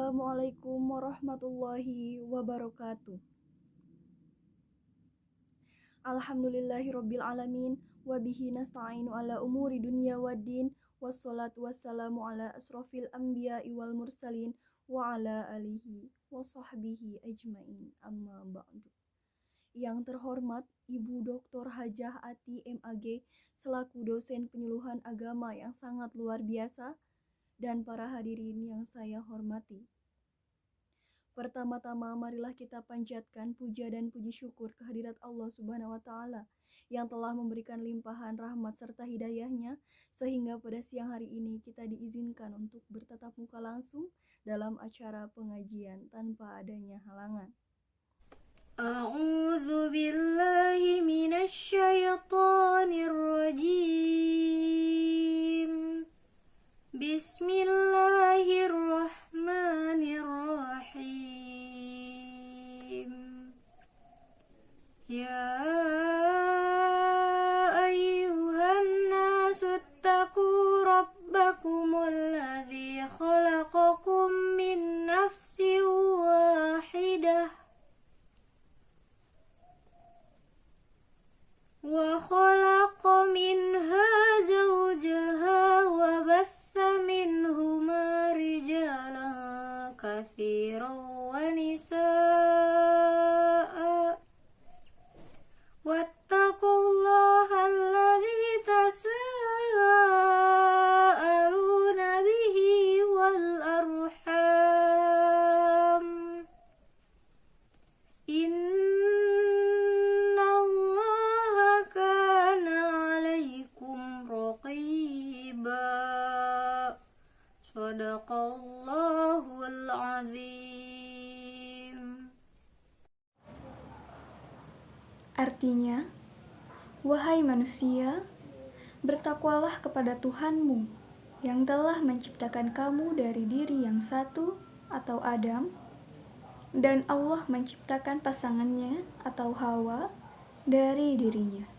Assalamualaikum warahmatullahi wabarakatuh. Alhamdulillahirabbil alamin wa bihi nasta'inu ala umuri dunya waddin wassalatu wassalamu ala asrofil anbiya'i wal mursalin wa ala alihi wa sahbihi ajmain amma ba'du. Yang terhormat Ibu Dr. Hajah Ati MAG selaku dosen penyuluhan agama yang sangat luar biasa dan para hadirin yang saya hormati. Pertama-tama marilah kita panjatkan puja dan puji syukur kehadirat Allah Subhanahu wa taala yang telah memberikan limpahan rahmat serta hidayahnya sehingga pada siang hari ini kita diizinkan untuk bertatap muka langsung dalam acara pengajian tanpa adanya halangan. A'udzu billahi minasy syaithanir rajim. Bismillahirrahmanirrahim. Ya ayyuhan nasu ittaqu rabbakumul ladzi khalaqakum min nafsin wahidah وخلق منها زوجها وبث منهما رجالا كثيرا ونساء واتقوا الله الذي تساءلون به والأرحام Sadaqallahul azim. Artinya, wahai manusia, bertakwalah kepada Tuhanmu yang telah menciptakan kamu dari diri yang satu atau Adam, dan Allah menciptakan pasangannya atau Hawa dari dirinya.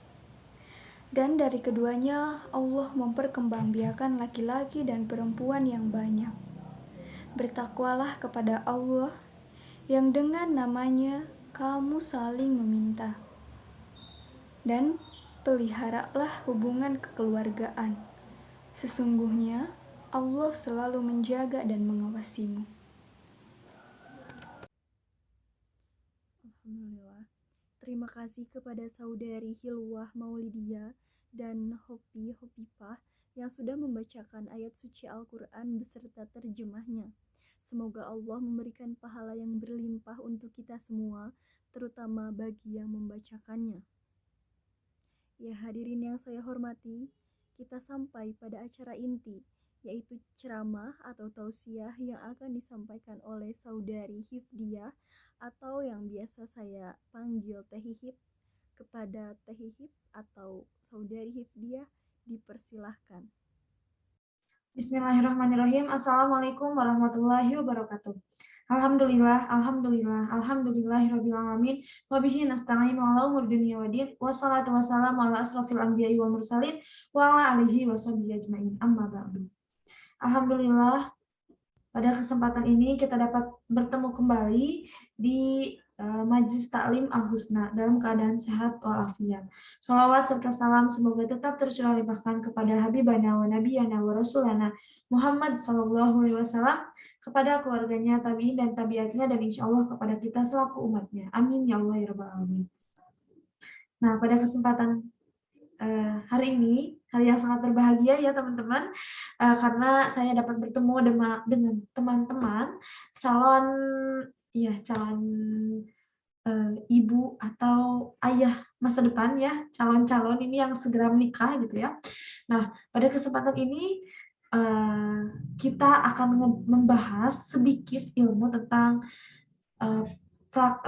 Dan dari keduanya Allah memperkembangbiakan laki-laki dan perempuan yang banyak. Bertakwalah kepada Allah yang dengan namanya kamu saling meminta. Dan peliharalah hubungan kekeluargaan. Sesungguhnya Allah selalu menjaga dan mengawasimu. Alhamdulillah. Terima kasih kepada saudari Hilwah Maulidia dan Hopi Hopipah yang sudah membacakan ayat suci Al-Quran beserta terjemahnya. Semoga Allah memberikan pahala yang berlimpah untuk kita semua, terutama bagi yang membacakannya. Ya hadirin yang saya hormati, kita sampai pada acara inti, yaitu ceramah atau tausiah yang akan disampaikan oleh saudari Hifdiah atau yang biasa saya panggil Teh Hihip. Kepada Teh Hihip atau saudari Hifdiah dipersilahkan. Bismillahirrahmanirrahim. Assalamualaikum warahmatullahi wabarakatuh. Alhamdulillahirabbil alamin wa bihi nasta'inu ala umuri dunya waddin wassalatu wassalamu ala asrofil anbiya'i wal mursalin wa ala alihi washabihi ajmain amma ba'du. Alhamdulillah, pada kesempatan ini kita dapat bertemu kembali di Majelis Taklim Al-Husna dalam keadaan sehat walafiat. Sholawat serta salam semoga tetap tercurah limpahkan kepada Habibana wa Nabiyana wa Rasulana Muhammad sallallahu alaihi wasallam, kepada keluarganya, tabi'in dan tabi'atnya, dan insya Allah kepada kita selaku umatnya. Amin ya Allah ya Rabbal alamin. Nah, pada kesempatan hari ini, hari yang sangat berbahagia ya teman-teman, karena saya dapat bertemu dengan teman-teman calon ibu atau ayah masa depan ya, calon-calon ini yang segera menikah gitu ya. Nah, pada kesempatan ini kita akan membahas sedikit ilmu tentang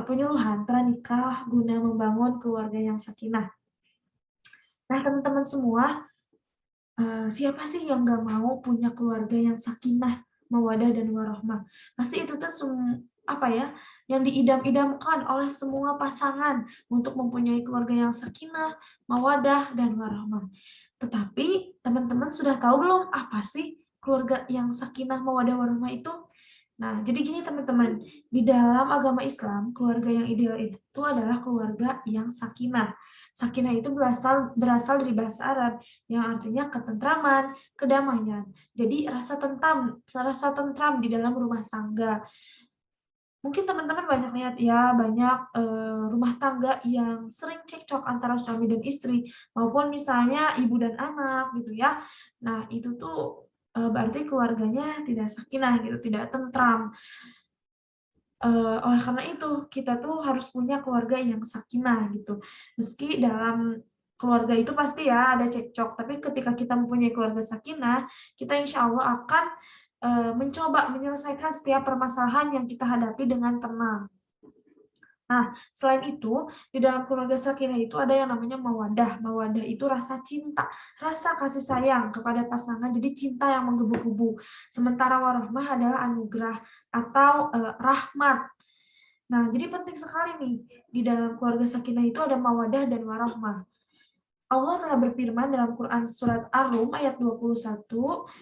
penyuluhan pranikah guna membangun keluarga yang sakinah. Nah, teman-teman semua, siapa sih yang gak mau punya keluarga yang sakinah, mawadah, dan warahmah? Pasti itu tuh yang diidam-idamkan oleh semua pasangan untuk mempunyai keluarga yang sakinah, mawadah, dan warahmah. Tetapi teman-teman sudah tahu belum apa sih keluarga yang sakinah, mawadah, warahmah itu? Nah, jadi gini teman-teman, di dalam agama Islam, keluarga yang ideal itu adalah keluarga yang sakinah. Sakinah itu berasal dari bahasa Arab yang artinya ketentraman, kedamaian. Jadi rasa tentram di dalam rumah tangga. Mungkin teman-teman banyak lihat ya, banyak rumah tangga yang sering cekcok antara suami dan istri, maupun misalnya ibu dan anak gitu ya. Nah, itu tuh berarti keluarganya tidak sakinah gitu, tidak tentram. Oleh karena itu, kita tuh harus punya keluarga yang sakinah gitu. Meski dalam keluarga itu pasti ya ada cekcok, tapi ketika kita mempunyai keluarga sakinah, kita insya Allah akan mencoba menyelesaikan setiap permasalahan yang kita hadapi dengan tenang. Nah, selain itu, di dalam keluarga sakinah itu ada yang namanya mawaddah. Mawaddah itu rasa cinta, rasa kasih sayang kepada pasangan, jadi cinta yang menggebu-gebu. Sementara warahmah adalah anugerah atau rahmat. Nah, jadi penting sekali nih, di dalam keluarga sakinah itu ada mawaddah dan warahmah. Allah telah berfirman dalam Quran surat Ar-Rum ayat 21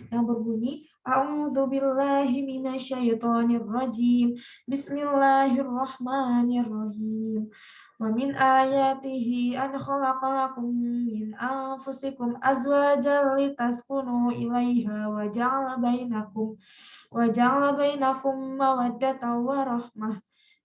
yang berbunyi, A'udzubillahi minasyaitonirrajim. Bismillahirrahmanirrahim. Wa min ayatihi an khalaqalakum min anfusikum azwajan litaskunu ilaiha wa ja'ala bainakum mawaddatan wa rahmah.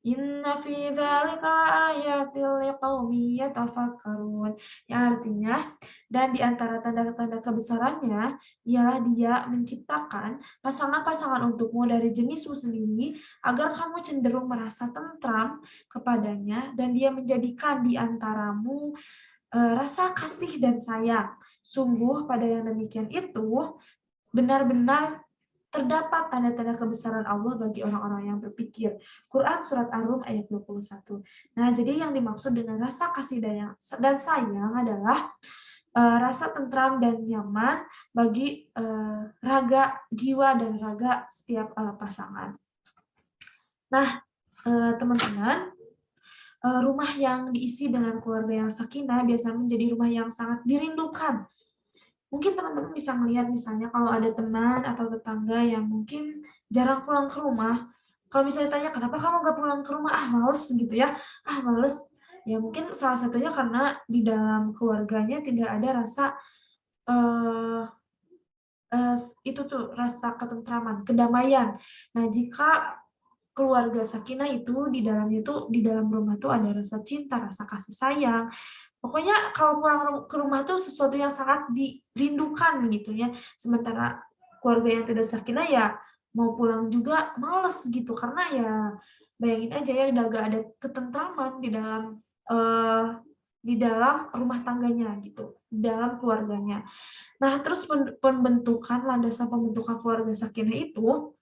Inna fi dzalika ayatil liqaumin yatafakkarun. Yang artinya, dan di antara tanda-tanda kebesarannya ialah Dia menciptakan pasangan-pasangan untukmu dari jenismu sendiri agar kamu cenderung merasa tentram kepadanya dan Dia menjadikan di antaramu rasa kasih dan sayang. Sungguh pada yang demikian itu benar-benar terdapat tanda-tanda kebesaran Allah bagi orang-orang yang berpikir. Quran Surat Ar-Rum ayat 21. Nah, jadi yang dimaksud dengan rasa kasih dan sayang adalah rasa tentram dan nyaman bagi raga, jiwa, dan raga setiap pasangan. Nah, teman-teman, rumah yang diisi dengan keluarga yang sakinah biasanya menjadi rumah yang sangat dirindukan. Mungkin teman-teman bisa melihat misalnya kalau ada teman atau tetangga yang mungkin jarang pulang ke rumah, kalau misalnya tanya, "Kenapa kamu nggak pulang ke rumah?" "Ah, males," gitu ya. "Ah, males." Ya mungkin salah satunya karena di dalam keluarganya tidak ada rasa, eee eee, itu tuh, rasa ketentraman, kedamaian. Nah, jika keluarga sakinah itu di dalam rumah tuh ada rasa cinta, rasa kasih sayang. Pokoknya kalau pulang ke rumah tuh sesuatu yang sangat dirindukan gitu ya. Sementara keluarga yang tidak sakinah ya mau pulang juga males gitu, karena ya bayangin aja ya udah gak ada ketentraman eee, di dalam rumah tangganya gitu, di dalam keluarganya. Nah, terus landasan pembentukan keluarga sakinah itu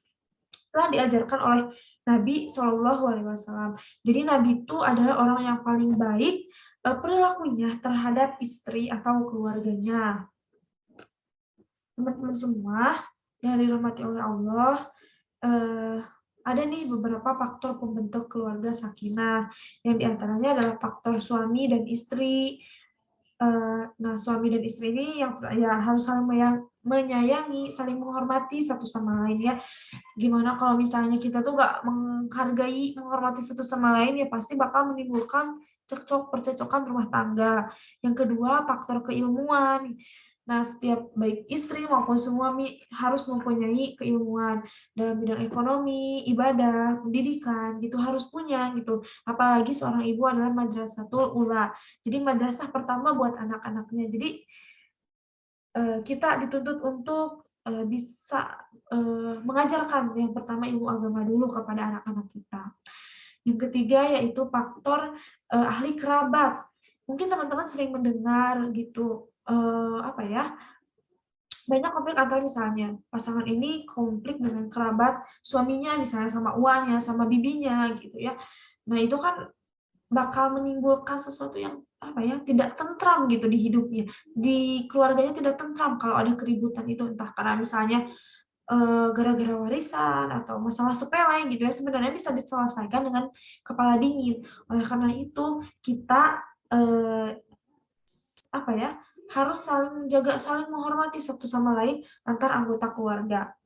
telah diajarkan oleh Nabi Shallallahu Alaihi Wasallam. Jadi Nabi itu adalah orang yang paling baik perilakunya terhadap istri atau keluarganya. Teman-teman semua yang dirahmati oleh Allah, eh, ada nih beberapa faktor pembentuk keluarga sakinah, yang diantaranya adalah faktor suami dan istri. Nah, suami dan istri ini yang ya harus saling menyayangi, saling menghormati satu sama lain ya. Gimana kalau misalnya kita tuh nggak menghargai, menghormati satu sama lain, ya pasti bakal menimbulkan percecokan rumah tangga. Yang kedua, faktor keilmuan. Nah, setiap baik istri maupun suami harus mempunyai keilmuan dalam bidang ekonomi, ibadah, pendidikan, gitu harus punya gitu. Apalagi seorang ibu adalah madrasatul ula. Jadi madrasah pertama buat anak-anaknya. Jadi kita dituntut untuk bisa mengajarkan yang pertama ilmu agama dulu kepada anak-anak kita. Yang ketiga yaitu faktor ahli kerabat. Mungkin teman-teman sering mendengar gitu, banyak konflik antara misalnya pasangan ini konflik dengan kerabat suaminya, misalnya sama uanya, sama bibinya gitu ya. Nah, itu kan bakal menimbulkan sesuatu yang tidak tentram gitu di hidupnya, di keluarganya tidak tentram kalau ada keributan itu, entah karena misalnya gara-gara warisan atau masalah sepele gitu ya, sebenarnya bisa diselesaikan dengan kepala dingin. Oleh karena itu kita harus saling menjaga, saling menghormati satu sama lain antar anggota keluarga.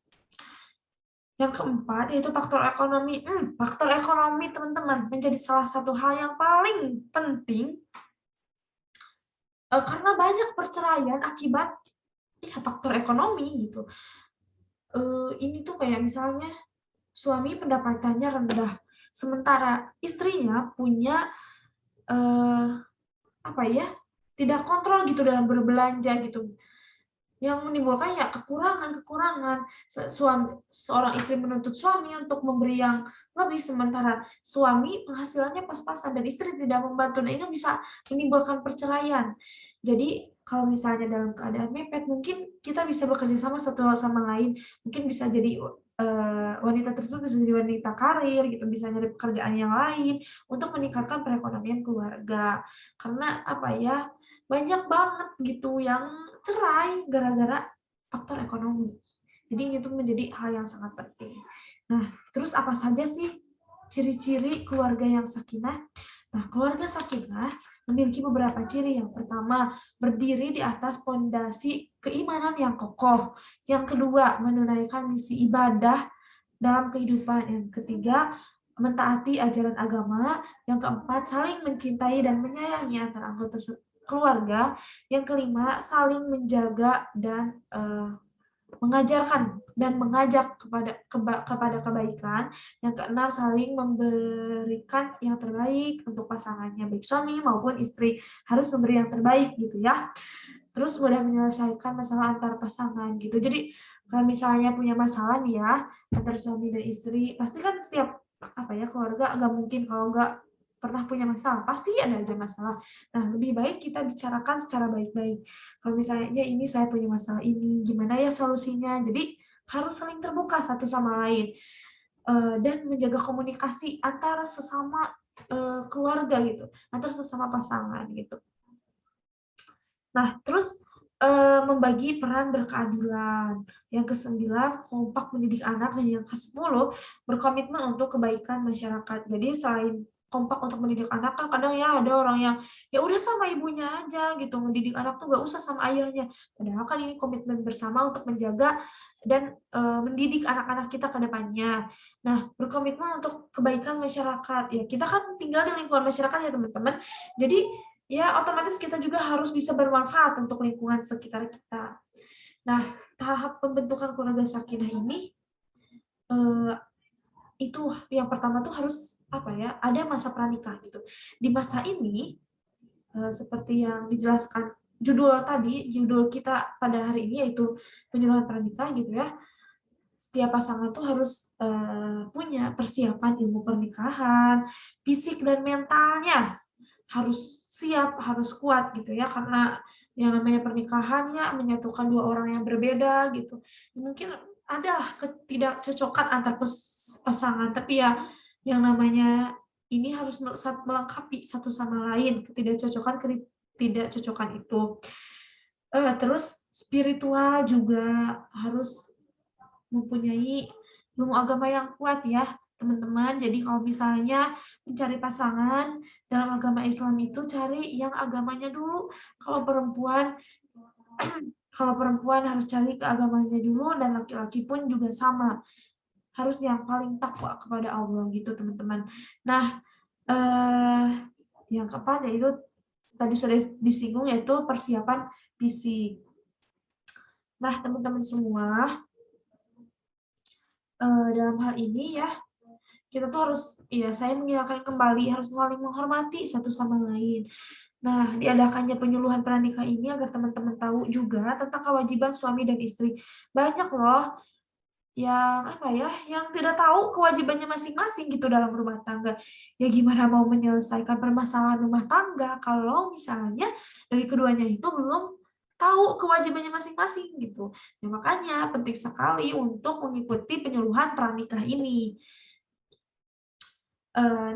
Yang keempat yaitu faktor ekonomi. Faktor ekonomi teman-teman menjadi salah satu hal yang paling penting karena banyak perceraian akibat faktor ekonomi gitu. Ini tuh kayak misalnya suami pendapatannya rendah, sementara istrinya punya tidak kontrol gitu dalam berbelanja gitu, yang menimbulkan ya kekurangan. Seorang istri menuntut suami untuk memberi yang lebih, sementara suami penghasilannya pas-pasan dan istri tidak membantu. Nah, ini bisa menimbulkan perceraian. Jadi kalau misalnya dalam keadaan mepet, mungkin kita bisa bekerja sama satu sama lain. Mungkin bisa jadi wanita tersebut bisa jadi wanita karir gitu, bisa nyari pekerjaan yang lain untuk meningkatkan perekonomian keluarga. Karena banyak banget gitu yang cerai gara-gara faktor ekonomi. Jadi ini tuh menjadi hal yang sangat penting. Nah, terus apa saja sih ciri-ciri keluarga yang sakinah? Nah, keluarga sakinah memiliki beberapa ciri. Yang pertama, berdiri di atas pondasi keimanan yang kokoh. Yang kedua, menunaikan misi ibadah dalam kehidupan. Yang ketiga, mentaati ajaran agama. Yang keempat, saling mencintai dan menyayangi antara anggota keluarga. Yang kelima, saling menjaga dan mengajarkan dan mengajak kepada kebaikan. Yang keenam, saling memberikan yang terbaik untuk pasangannya, baik suami maupun istri harus memberi yang terbaik gitu ya. Terus mudah menyelesaikan masalah antar pasangan gitu. Jadi kalau misalnya punya masalah nih ya antar suami dan istri, pasti kan setiap keluarga nggak mungkin kalau nggak pernah punya masalah, pasti ada aja masalah. Nah, lebih baik kita bicarakan secara baik-baik. Kalau misalnya ini saya punya masalah ini, gimana ya solusinya? Jadi harus saling terbuka satu sama lain dan menjaga komunikasi antara sesama keluarga gitu, antar sesama pasangan gitu. Nah, terus membagi peran berkeadilan. Yang ke-9, kompak mendidik anak. Dan yang ke-10, berkomitmen untuk kebaikan masyarakat. Jadi selain kompak untuk mendidik anak, kan kadang ya ada orang yang ya udah sama ibunya aja gitu, mendidik anak tuh nggak usah sama ayahnya. Padahal kan ini komitmen bersama untuk menjaga dan mendidik anak-anak kita ke depannya. Nah, berkomitmen untuk kebaikan masyarakat. Ya, kita kan tinggal di lingkungan masyarakat ya teman-teman. Jadi ya otomatis kita juga harus bisa bermanfaat untuk lingkungan sekitar kita. Nah, tahap pembentukan keluarga sakinah ini itu yang pertama tuh harus ada masa pranikah gitu. Di masa ini seperti yang dijelaskan judul kita pada hari ini yaitu penyuluhan pranikah gitu ya. Setiap pasangan tuh harus punya persiapan ilmu pernikahan, fisik dan mentalnya harus siap, harus kuat gitu ya, karena yang namanya pernikahan ya menyatukan dua orang yang berbeda gitu. Mungkin ada ketidakcocokan antar pasangan, tapi ya yang namanya ini harus melengkapi satu sama lain, ketidakcocokan itu. Terus spiritual juga harus mempunyai ilmu agama yang kuat ya, teman-teman. Jadi kalau misalnya mencari pasangan dalam agama Islam itu cari yang agamanya dulu. Kalau perempuan harus cari ke agamanya dulu, dan laki-laki pun juga sama. Harus yang paling takwa kepada Allah gitu, teman-teman. Nah, yang keempat yaitu tadi sudah disinggung yaitu persiapan fisik. Nah, teman-teman semua, dalam hal ini ya kita tuh harus saya mengingatkan kembali harus saling menghormati satu sama lain. Nah, diadakannya penyuluhan pranikah ini agar teman-teman tahu juga tentang kewajiban suami dan istri. Banyak loh yang yang tidak tahu kewajibannya masing-masing gitu dalam rumah tangga. Ya gimana mau menyelesaikan permasalahan rumah tangga kalau misalnya dari keduanya itu belum tahu kewajibannya masing-masing gitu. Ya, makanya penting sekali untuk mengikuti penyuluhan pranikah ini.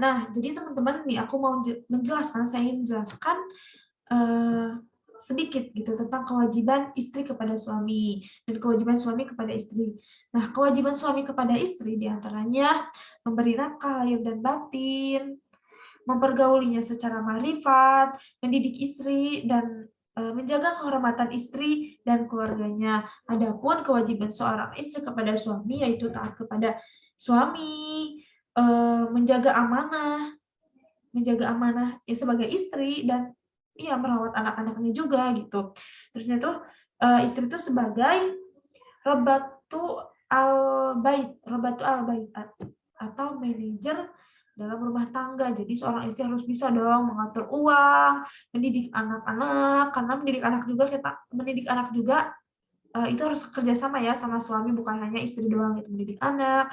Nah, jadi teman-teman nih aku mau menjelaskan sedikit gitu tentang kewajiban istri kepada suami dan kewajiban suami kepada istri. Nah, kewajiban suami kepada istri diantaranya memberi nafkah lahir dan batin, mempergaulinya secara ma'rifat, mendidik istri dan menjaga kehormatan istri dan keluarganya. Adapun kewajiban seorang istri kepada suami yaitu taat kepada suami, menjaga amanah ya sebagai istri dan ya merawat anak-anaknya juga gitu. Terusnya tuh istri itu sebagai Robatu al-bait atau manajer dalam rumah tangga. Jadi seorang istri harus bisa dong mengatur uang, mendidik anak-anak, karena mendidik anak juga itu harus kerjasama ya sama suami, bukan hanya istri doang itu mendidik anak,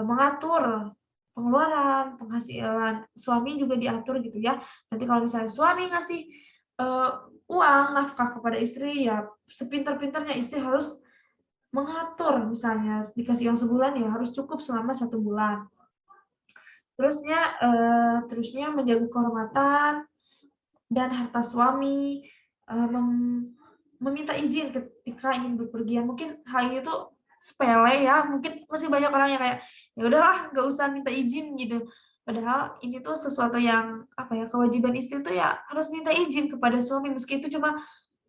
mengatur pengeluaran, penghasilan suami juga diatur gitu ya. Nanti kalau misalnya suami ngasih uang nafkah kepada istri ya sepintar-pintarnya istri harus mengatur, misalnya dikasih uang sebulan ya harus cukup selama 1 bulan. Terusnya menjaga kehormatan dan harta suami, meminta izin ketika ingin bepergian. Mungkin hal ini tuh sepele ya, mungkin masih banyak orang yang kayak, "Ya udahlah, nggak usah minta izin," gitu. Padahal ini tuh sesuatu yang, apa ya, kewajiban istri tuh ya harus minta izin kepada suami, meski itu cuma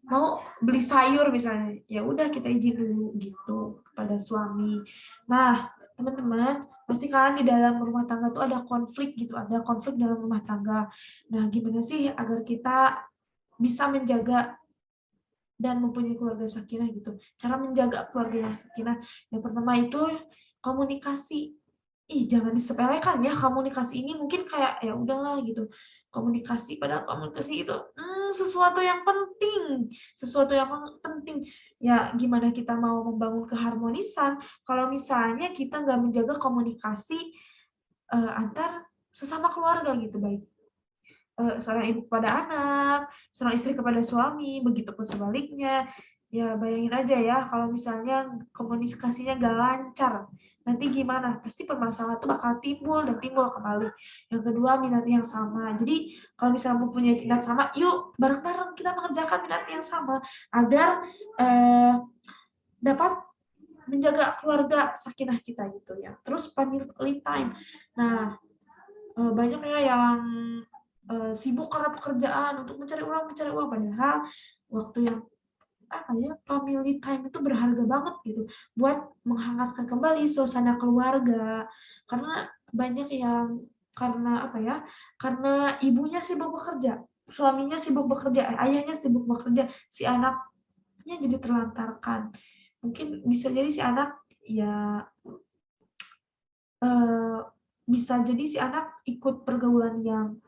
mau beli sayur misalnya, ya udah kita izin dulu gitu kepada suami. Nah, teman-teman, pasti kan di dalam rumah tangga tuh ada konflik gitu, ada konflik dalam rumah tangga. Nah, gimana sih agar kita bisa menjaga dan mempunyai keluarga sakinah gitu. Cara menjaga keluarga yang sakinah, yang pertama itu komunikasi. Jangan disepelekan ya, komunikasi ini mungkin kayak, ya udahlah gitu, komunikasi, padahal komunikasi itu, sesuatu yang penting. Ya gimana kita mau membangun keharmonisan, kalau misalnya kita nggak menjaga komunikasi, antar sesama keluarga gitu, baik seorang ibu kepada anak, seorang istri kepada suami, begitupun sebaliknya. Ya bayangin aja ya kalau misalnya komunikasinya nggak lancar, nanti gimana? Pasti permasalahan itu bakal timbul dan timbul kembali. Yang kedua, minat yang sama. Jadi kalau misalnya mempunyai minat sama, yuk bareng-bareng kita mengerjakan minat yang sama agar dapat menjaga keluarga sakinah kita gitu ya. Terus family time. Nah, banyak ya yang sibuk karena pekerjaan untuk mencari uang, padahal waktu yang family time itu berharga banget gitu buat menghangatkan kembali suasana keluarga. Karena banyak yang karena ibunya sibuk bekerja, suaminya sibuk bekerja, ayahnya sibuk bekerja, si anaknya jadi terlantarkan. Mungkin bisa jadi si anak ya eh, bisa jadi si anak ikut pergaulan yang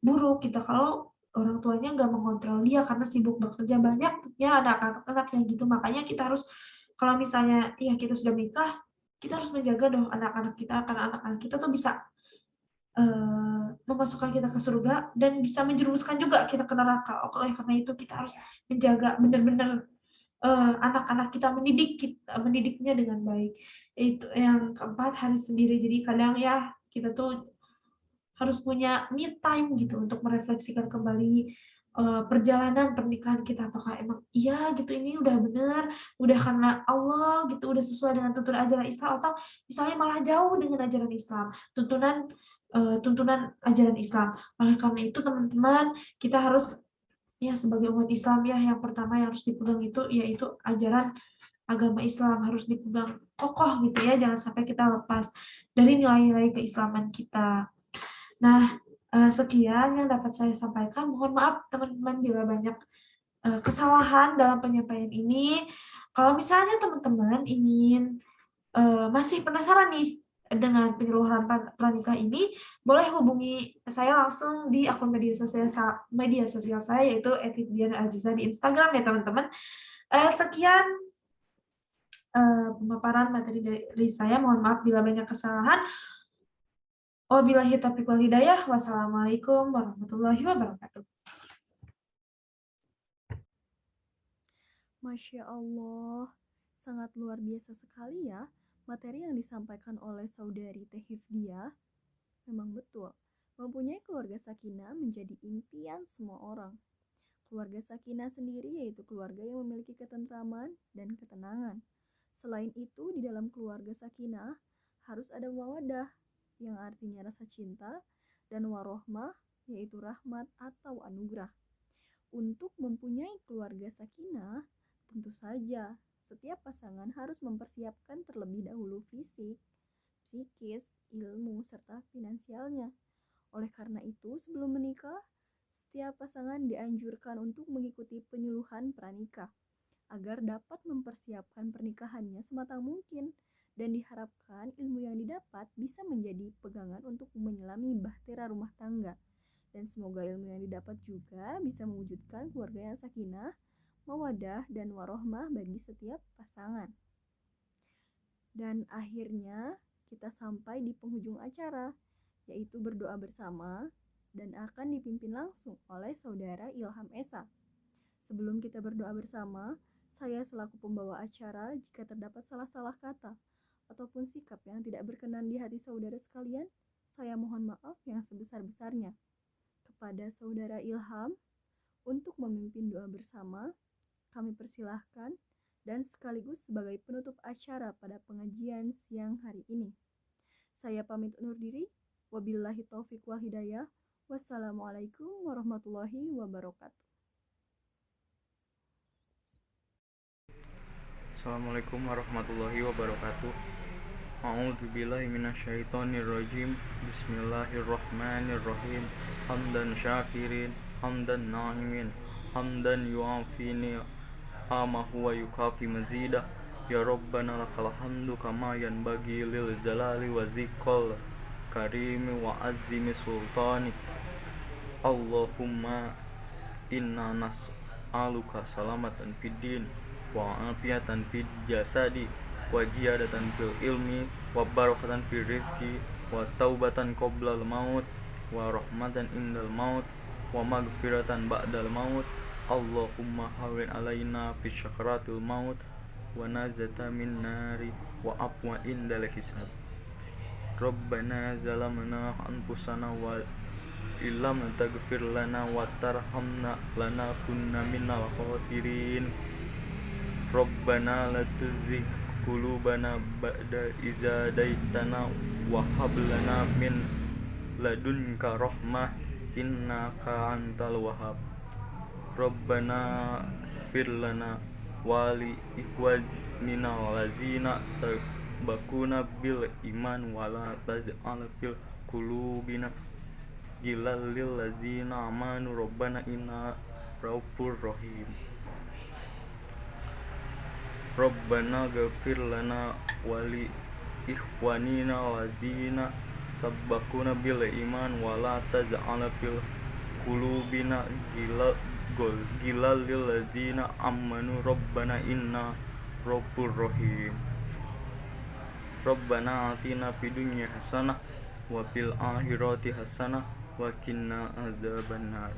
buruk kita kalau orang tuanya nggak mengontrol dia karena sibuk bekerja. Banyak ya anak-anak yang gitu, makanya kita harus kalau misalnya ya kita sudah menikah, kita harus menjaga dong anak-anak kita, karena anak-anak kita tuh bisa memasukkan kita ke surga dan bisa menjerumuskan juga kita ke neraka. Oleh karena itu kita harus menjaga benar-benar anak-anak kita, mendidiknya dengan baik. Itu yang keempat, hari sendiri. Jadi kadang ya kita tuh harus punya me time gitu untuk merefleksikan kembali perjalanan pernikahan kita, apakah emang iya gitu ini udah bener, udah karena Allah gitu, udah sesuai dengan tuntunan ajaran Islam, atau misalnya malah jauh dengan ajaran Islam, tuntunan ajaran Islam. Oleh karena itu teman-teman, kita harus ya sebagai umat Islam ya, yang pertama yang harus dipegang itu yaitu ajaran agama Islam, harus dipegang kokoh gitu ya, jangan sampai kita lepas dari nilai-nilai keislaman kita. Nah, sekian yang dapat saya sampaikan. Mohon maaf teman-teman bila banyak kesalahan dalam penyampaian ini. Kalau misalnya teman-teman ingin masih penasaran nih dengan penyuluhan pranikah ini, boleh hubungi saya langsung di akun media sosial saya, yaitu @diana_aziza di Instagram ya teman-teman. Sekian pemaparan materi dari saya. Mohon maaf bila banyak kesalahan. Wabillahi taufiq wal hidayah. Wassalamualaikum warahmatullahi wabarakatuh. Masya Allah, sangat luar biasa sekali ya materi yang disampaikan oleh saudari Teh Hifdiah. Memang betul, mempunyai keluarga sakinah menjadi impian semua orang. Keluarga sakinah sendiri yaitu keluarga yang memiliki ketentraman dan ketenangan. Selain itu, di dalam keluarga sakinah harus ada mawaddah, yang artinya rasa cinta, dan warohmah, yaitu rahmat atau anugerah. Untuk mempunyai keluarga sakinah, tentu saja setiap pasangan harus mempersiapkan terlebih dahulu fisik, psikis, ilmu, serta finansialnya. Oleh karena itu, sebelum menikah, setiap pasangan dianjurkan untuk mengikuti penyuluhan pranikah agar dapat mempersiapkan pernikahannya sematang mungkin, dan diharapkan ilmu yang didapat bisa menjadi pegangan untuk menyelami bahtera rumah tangga. Dan semoga ilmu yang didapat juga bisa mewujudkan keluarga yang sakinah, mawadah, dan warohmah bagi setiap pasangan. Dan akhirnya kita sampai di penghujung acara, yaitu berdoa bersama dan akan dipimpin langsung oleh Saudara Ilham Esa. Sebelum kita berdoa bersama, saya selaku pembawa acara, jika terdapat salah-salah kata ataupun sikap yang tidak berkenan di hati saudara sekalian, saya mohon maaf yang sebesar-besarnya. Kepada Saudara Ilham untuk memimpin doa bersama, kami persilahkan, dan sekaligus sebagai penutup acara pada pengajian siang hari ini. Saya pamit undur diri. Wabillahi taufiq wal hidayah. Wassalamualaikum warahmatullahi wabarakatuh. Assalamualaikum warahmatullahi wabarakatuh. A'udzubillahi minasyaitonirrajim. Bismillahirrahmanirrahim. Hamdan syakirin, hamdan na'imin, hamdan yu'afini amahu wa yukafi mazidah. Ya Rabbana lakal hamdu kama yanbaghi lil jalali wa zikral karimi wa azimi sultani. Allahumma inna nas'aluka salamatan fid din wa afiatan fid jasadi wa ziyadatan fil ilmi wa barakatan fil rizqi wa taubatan qoblal maut wa rahmatan indal maut wa maghfiratan ba'dal maut. Allahumma hawwin alaina fi syakaratil maut wa nazata min nari wa afwa indal hisab. Rabbana zalamna anfusana wa illam taghfir lana wa tarhamna lanakunna minal khasirin. Rabbana la tuzigh qulubana ba'da idh hadaitana wa hab lana min ladunka rahmah innaka antal wahhab. Rabbana ighfir lana wa li ikhwanina allazina sabaquna bil iman wa la taj'al fil qulubina ghillan lil ladzina amanu rabbana inna raufur rahim. Rabbana ghafir lana wa li ikhwanina allazina sabaquna bil iman wa la taj'al fil qulubina ghillan lil ladzina amanu rabbana inna raufur rahim. Rabbana atina fid dunya hasanah wa fil akhirati hasanah wa qina adzabannar.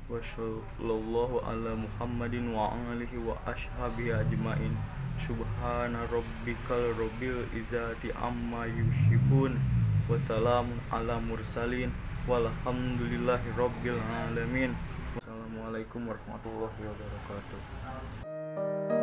Wa sallallahu ala Muhammadin wa alihi wa ashabihi ajmain. Subhana rabbikal rabbil izzati amma yusifun wa salamun ala mursalin walhamdulillahi rabbil alamin. Wassalamualaikum warahmatullahi wabarakatuh.